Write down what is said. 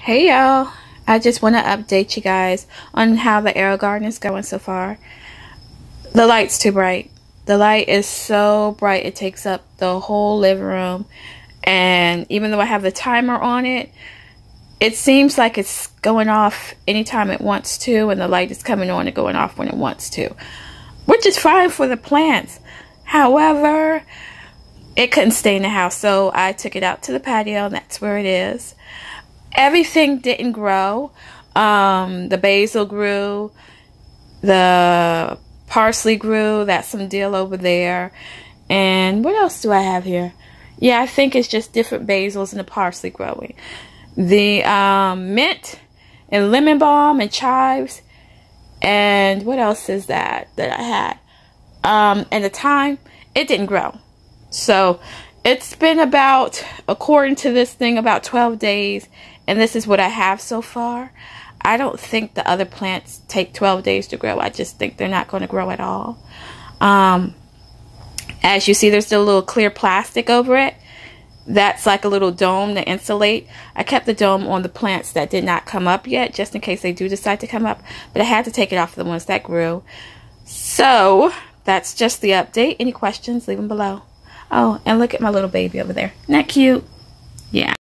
Hey y'all, I just want to update you guys on how the Aerogarden is going so far. The light's too bright. The light is so bright it takes up the whole living room, and even though I have the timer on it, it seems like it's going off anytime it wants to, and the light is coming on and going off when it wants to, which is fine for the plants. However, it couldn't stay in the house, so I took it out to the patio, and that's where it is. Everything didn't grow. The basil grew, the parsley grew, that's some dill over there, and what else do I have here? Yeah, I think it's just different basils and the parsley growing. The mint and lemon balm and chives, and what else is that I had? And the thyme, it didn't grow. So it's been about, according to this thing, about 12 days, and this is what I have so far. I don't think the other plants take 12 days to grow. I just think they're not going to grow at all. As you see, there's still a little clear plastic over it. That's like a little dome to insulate. I kept the dome on the plants that did not come up yet, just in case they do decide to come up. But I had to take it off the ones that grew. So that's just the update. Any questions, leave them below. Oh, and look at my little baby over there. Isn't that cute? Yeah.